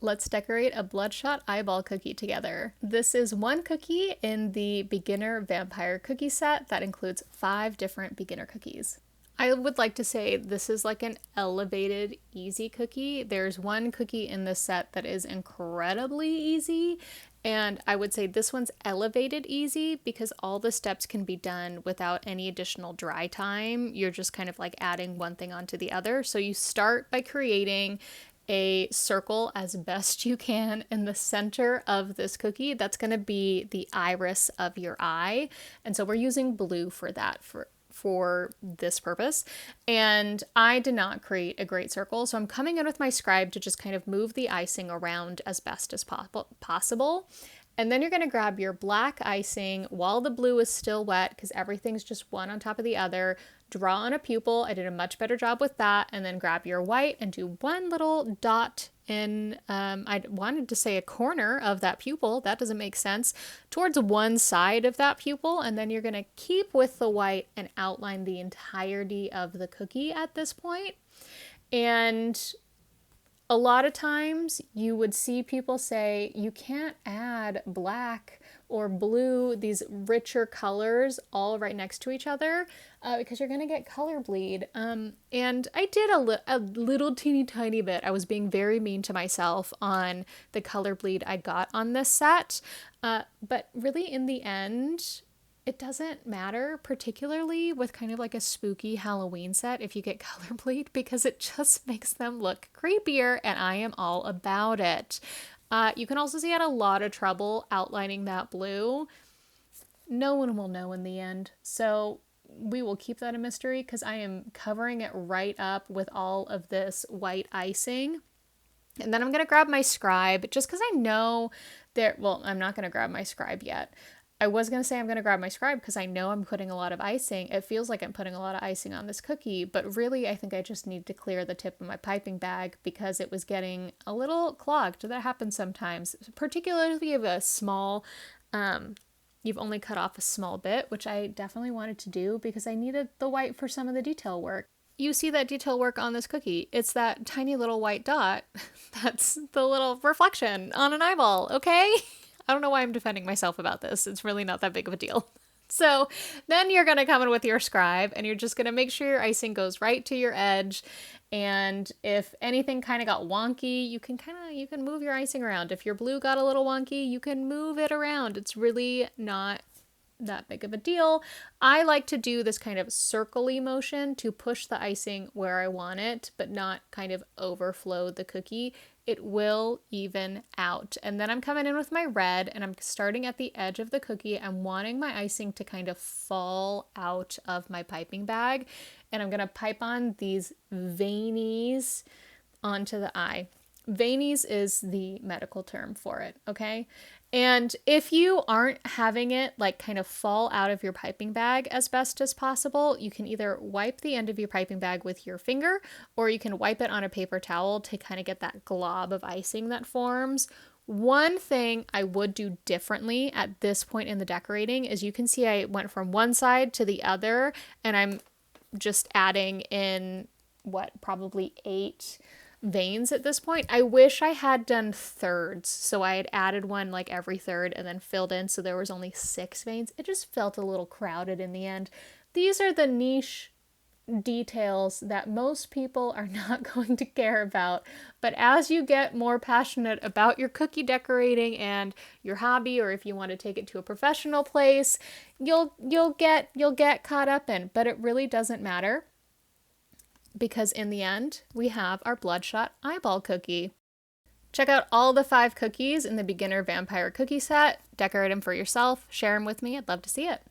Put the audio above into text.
Let's decorate a Bloodshot eyeball cookie together. This is one cookie in the beginner vampire cookie set that includes 5 different beginner cookies. I would like to say this is like an elevated easy cookie. There's one cookie in this set that is incredibly easy, and I would say this one's elevated easy because all the steps can be done without any additional dry time. You're just kind of like adding one thing onto the other. So you start by creating a circle as best you can in the center of this cookie. That's going to be the iris of your eye. And so we're using blue for that for this purpose. And I did not create a great circle, so I'm coming in with my scribe to just kind of move the icing around as best as possible. And then you're going to grab your black icing while the blue is still wet, because everything's just one on top of the other. Draw on a pupil. I did a much better job with that. And then grab your white and do one little dot in, I wanted to say a corner of that pupil. That doesn't make sense. Towards one side of that pupil. And then you're going to keep with the white and outline the entirety of the cookie at this point. And a lot of times you would see people say you can't add black or blue, these richer colors, all right next to each other because you're going to get color bleed. And I did a little teeny tiny bit. I was being very mean to myself on the color bleed I got on this set. But really in the end, it doesn't matter, particularly with kind of like a spooky Halloween set, if you get color bleed, because it just makes them look creepier, and I am all about it. You can also see I had a lot of trouble outlining that blue. No one will know in the end, so we will keep that a mystery because I am covering it right up with all of this white icing. And then I'm going to grab my scribe just because I know well, I'm not going to grab my scribe yet. I was going to say I'm going to grab my scribe because I know I'm putting a lot of icing. It feels like I'm putting a lot of icing on this cookie, but really I think I just need to clear the tip of my piping bag because it was getting a little clogged. That happens sometimes, particularly if you have a small, you've only cut off a small bit, which I definitely wanted to do because I needed the white for some of the detail work. You see that detail work on this cookie. It's that tiny little white dot. That's the little reflection on an eyeball, okay? I don't know why I'm defending myself about this. It's really not that big of a deal. So then you're going to come in with your scribe and you're just going to make sure your icing goes right to your edge. And if anything kind of got wonky, you can move your icing around. If your blue got a little wonky, you can move it around. It's really not that big of a deal. I like to do this kind of circle-y motion to push the icing where I want it, but not kind of overflow the cookie. It will even out. And then I'm coming in with my red and I'm starting at the edge of the cookie. I'm wanting my icing to kind of fall out of my piping bag. And I'm going to pipe on these veinies onto the eye. Veinies is the medical term for it, okay? And if you aren't having it like kind of fall out of your piping bag as best as possible, you can either wipe the end of your piping bag with your finger, or you can wipe it on a paper towel to kind of get that glob of icing that forms. One thing I would do differently at this point in the decorating is you can see I went from one side to the other, and I'm just adding in probably 8 veins at this point. I wish I had done thirds, so I had added one like every third and then filled in so there was only 6 veins. It just felt a little crowded in the end. These are the niche details that most people are not going to care about, but as you get more passionate about your cookie decorating and your hobby, or if you want to take it to a professional place, you'll get caught up in. But it really doesn't matter, because in the end, we have our Bloodshot eyeball cookie. Check out all the 5 cookies in the beginner vampire cookie set. Decorate them for yourself. Share them with me. I'd love to see it.